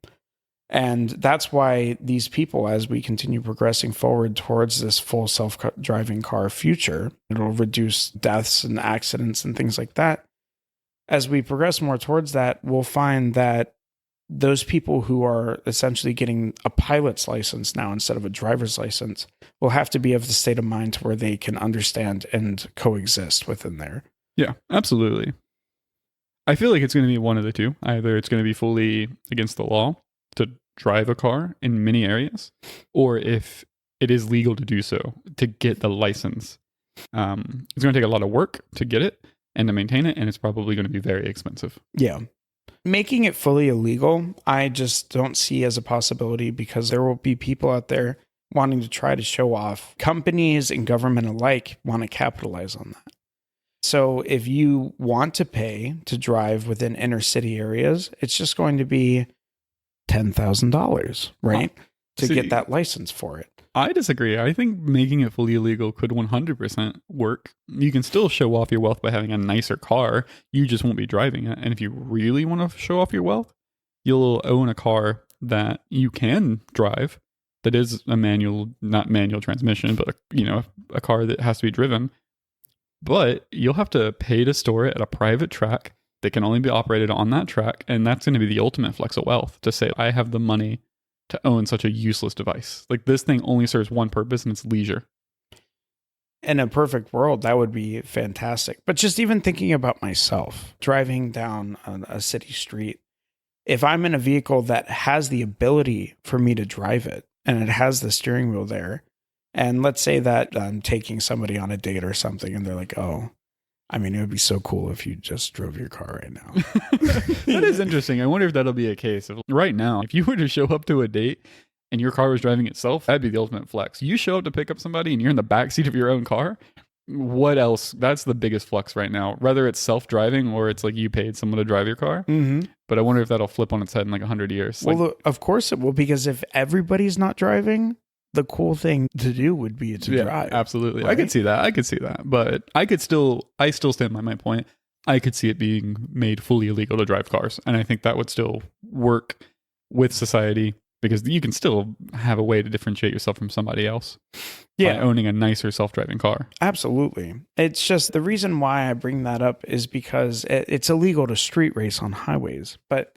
And that's why these people, as we continue progressing forward towards this full self-driving car future, it'll reduce deaths and accidents and things like that. As we progress more towards that, we'll find that those people who are essentially getting a pilot's license now instead of a driver's license will have to be of the state of mind to where they can understand and coexist within there. Yeah, absolutely. I feel like it's going to be one of the two. Either it's going to be fully against the law to drive a car in many areas, or if it is legal to do so, to get the license. It's going to take a lot of work to get it and to maintain it, and it's probably going to be very expensive. Yeah. Making it fully illegal, I just don't see as a possibility because there will be people out there wanting to try to show off. Companies and government alike want to capitalize on that. So if you want to pay to drive within inner city areas, it's just going to be $10,000, right? To get that license for it. I disagree. I think making it fully illegal could 100% work. You can still show off your wealth by having a nicer car. You just won't be driving it. And if you really want to show off your wealth, you'll own a car that you can drive that is a not manual transmission, but a car that has to be driven. But you'll have to pay to store it at a private track that can only be operated on that track. And that's going to be the ultimate flex of wealth, to say, I have the money to own such a useless device. Like, this thing only serves one purpose, and it's leisure. In a perfect world, that would be fantastic. But just even thinking about myself, driving down a city street, if I'm in a vehicle that has the ability for me to drive it, and it has the steering wheel there, and let's say that I'm taking somebody on a date or something, and they're like, oh, I mean, it would be so cool if you just drove your car right now. That is interesting. I wonder if that'll be a case of right now, if you were to show up to a date and your car was driving itself, that'd be the ultimate flex. You show up to pick up somebody and you're in the backseat of your own car. What else? That's the biggest flex right now, whether it's self-driving or it's like you paid someone to drive your car. Mm-hmm. But I wonder if that'll flip on its head in like 100 years. Well, of course it will, because if everybody's not driving, the cool thing to do would be to drive. Absolutely. Right? I could see that. But I still stand by my point. I could see it being made fully illegal to drive cars. And I think that would still work with society, because you can still have a way to differentiate yourself from somebody else by owning a nicer self-driving car. Absolutely. It's just the reason why I bring that up is because it's illegal to street race on highways, but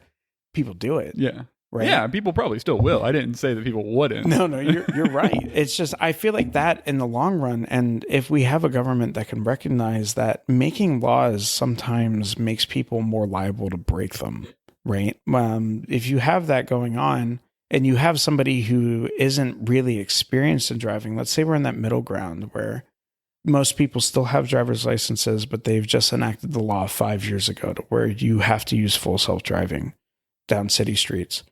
people do it. Yeah. Right? Yeah, people probably still will. I didn't say that people wouldn't. No, you're right. It's just, I feel like that in the long run, and if we have a government that can recognize that making laws sometimes makes people more liable to break them, right? If you have that going on, and you have somebody who isn't really experienced in driving, let's say we're in that middle ground where most people still have driver's licenses, but they've just enacted the law 5 years ago to where you have to use full self-driving down city streets.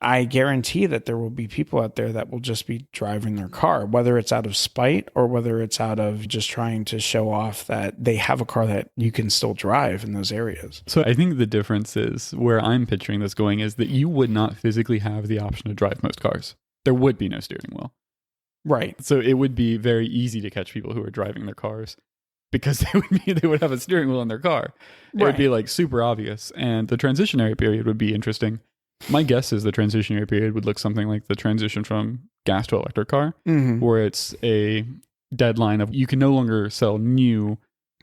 I guarantee that there will be people out there that will just be driving their car, whether it's out of spite or whether it's out of just trying to show off that they have a car that you can still drive in those areas. So I think the difference is, where I'm picturing this going, is that you would not physically have the option to drive most cars. There would be no steering wheel. Right. So it would be very easy to catch people who are driving their cars, because they would have a steering wheel in their car. It would be like super obvious. And the transitionary period would be interesting. My guess is the transitionary period would look something like the transition from gas to electric car, where it's a deadline of, you can no longer sell new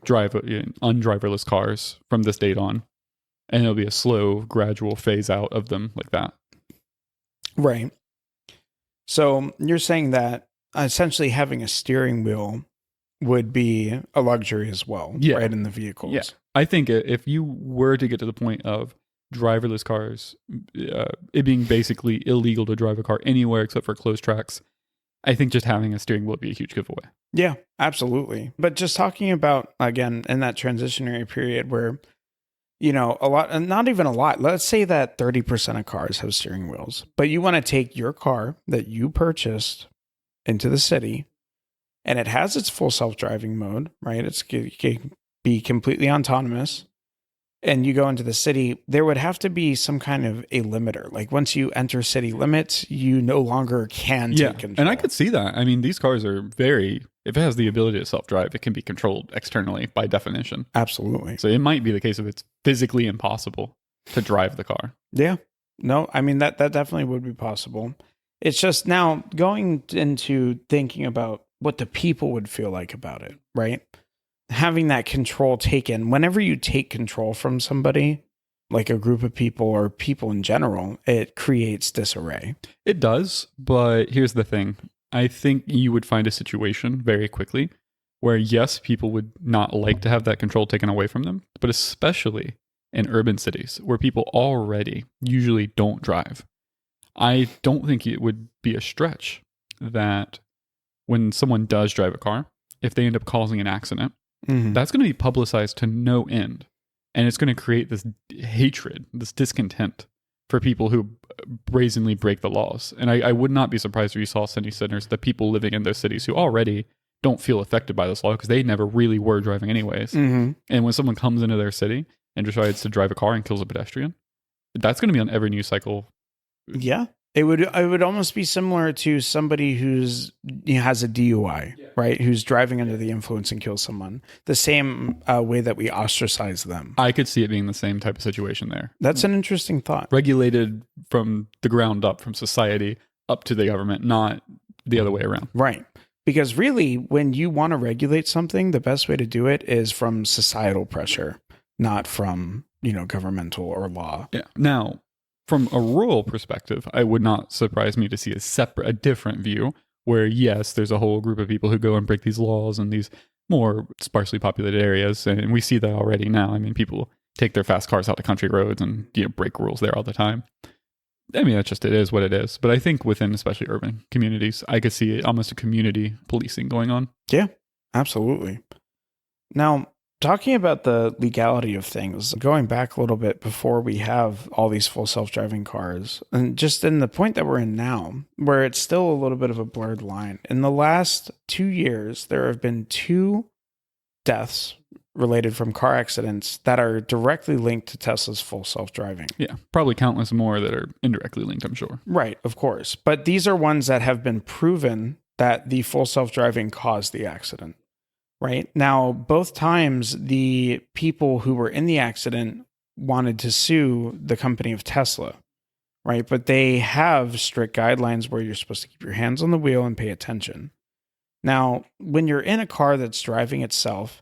undriverless cars from this date on. And it'll be a slow, gradual phase out of them like that. Right. So you're saying that essentially having a steering wheel would be a luxury as well, right, in the vehicles. Yeah. I think if you were to get to the point of driverless cars, it being basically illegal to drive a car anywhere except for closed tracks, I think just having a steering wheel would be a huge giveaway. Yeah, absolutely. But just talking about, again, in that transitionary period where, a lot, not even a lot, let's say that 30% of cars have steering wheels, but you want to take your car that you purchased into the city, and it has its full self-driving mode, right? It can be completely autonomous. And you go into the city, there would have to be some kind of a limiter. Like, once you enter city limits, you no longer can take control. And I could see that. I mean, these cars are if it has the ability to self-drive, it can be controlled externally by definition. Absolutely. So it might be the case of it's physically impossible to drive the car. Yeah. No, I mean, that definitely would be possible. It's just now going into thinking about what the people would feel like about it, right? Having that control taken, whenever you take control from somebody, like a group of people or people in general, it creates disarray. It does, but here's the thing. I think you would find a situation very quickly where, yes, people would not like to have that control taken away from them, but especially in urban cities where people already usually don't drive. I don't think it would be a stretch that when someone does drive a car, if they end up causing an accident, that's going to be publicized to no end. And it's going to create this hatred, this discontent for people who brazenly break the laws. And I would not be surprised if you saw city centers, the people living in those cities who already don't feel affected by this law because they never really were driving anyways. Mm-hmm. And when someone comes into their city and decides to drive a car and kills a pedestrian, that's going to be on every news cycle. Yeah. It would almost be similar to somebody who's has a DUI, right? Who's driving under the influence and kills someone. The same way that we ostracize them. I could see it being the same type of situation there. That's an interesting thought. Regulated from the ground up, from society up to the government, not the other way around. Right. Because really, when you want to regulate something, the best way to do it is from societal pressure, not from, governmental or law. Yeah. Now, from a rural perspective, it would not surprise me to see a different view where, yes, there's a whole group of people who go and break these laws in these more sparsely populated areas. And we see that already now. I mean, people take their fast cars out to country roads and, break rules there all the time. I mean, it is what it is. But I think within especially urban communities, I could see almost a community policing going on. Yeah, absolutely. Now, talking about the legality of things, going back a little bit before we have all these full self-driving cars, and just in the point that we're in now, where it's still a little bit of a blurred line. In the last 2 years, there have been 2 deaths related from car accidents that are directly linked to Tesla's full self-driving. Yeah, probably countless more that are indirectly linked, I'm sure. Right, of course. But these are ones that have been proven that the full self-driving caused the accident. Right? Now, both times, the people who were in the accident wanted to sue the company of Tesla, right? But they have strict guidelines where you're supposed to keep your hands on the wheel and pay attention. Now, when you're in a car that's driving itself,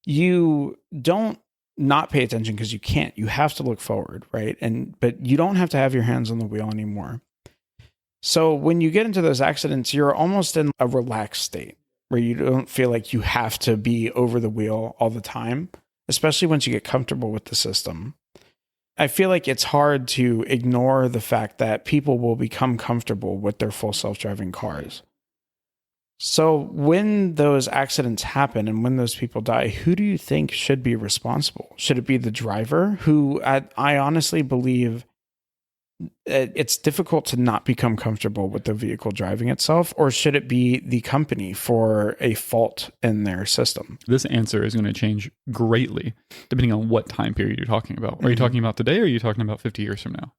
you don't not pay attention because you can't. You have to look forward, right? But you don't have to have your hands on the wheel anymore. So when you get into those accidents, you're almost in a relaxed state, where you don't feel like you have to be over the wheel all the time, especially once you get comfortable with the system. I feel like it's hard to ignore the fact that people will become comfortable with their full self-driving cars. So when those accidents happen and when those people die, who do you think should be responsible? Should it be the driver, who I honestly believe it's difficult to not become comfortable with the vehicle driving itself, or should it be the company for a fault in their system? This answer is going to change greatly depending on what time period you're talking about. Are you talking about today, or are you talking about 50 years from now?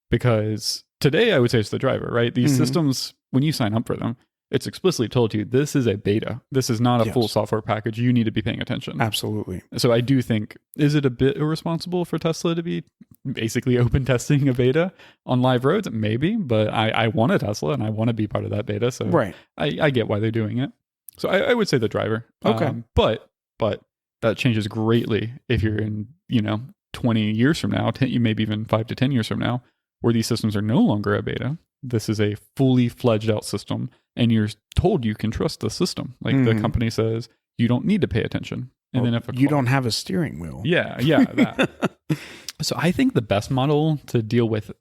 Because today I would say it's the driver, right? These systems, when you sign up for them, it's explicitly told you this is a beta. This is not a full software package. You need to be paying attention. Absolutely. So I do think, is it a bit irresponsible for Tesla to be basically open testing a beta on live roads? Maybe, but I want a Tesla and I want to be part of that beta. So right. I get why they're doing it. So I would say the driver. Okay. But that changes greatly if you're in, 20 years from now, maybe even 5 to 10 years from now, where these systems are no longer a beta. This is a fully fledged out system, and you're told you can trust the system. Like the company says, you don't need to pay attention. And then if you don't have a steering wheel. Yeah, that. So I think the best model to deal with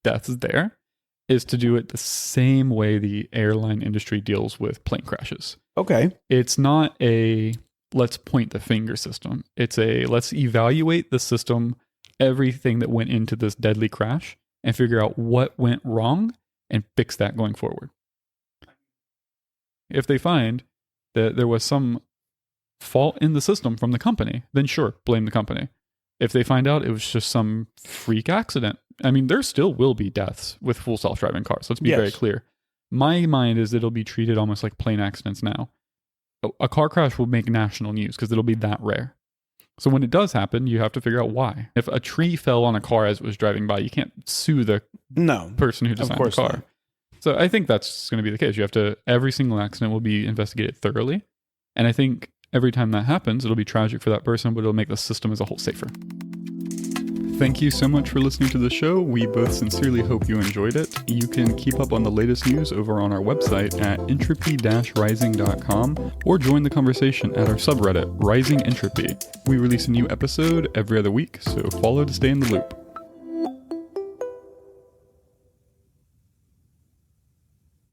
deaths there is to do it the same way the airline industry deals with plane crashes. Okay. It's not a let's point the finger system. It's a let's evaluate the system, everything that went into this deadly crash, and figure out what went wrong and fix that going forward. If they find that there was some fault in the system from the company, then sure, blame the company. If they find out it was just some freak accident, I mean, there still will be deaths with full self-driving cars. Let's be very clear. My mind is it'll be treated almost like plane accidents now. A car crash will make national news because it'll be that rare. So when it does happen, you have to figure out why. If a tree fell on a car as it was driving by, you can't sue the person who designed the car. Not. So I think that's going to be the case. You have to, every single accident will be investigated thoroughly. And I think every time that happens, it'll be tragic for that person, but it'll make the system as a whole safer. Thank you so much for listening to the show. We both sincerely hope you enjoyed it. You can keep up on the latest news over on our website at entropy-rising.com or join the conversation at our subreddit, Rising Entropy. We release a new episode every other week, so follow to stay in the loop.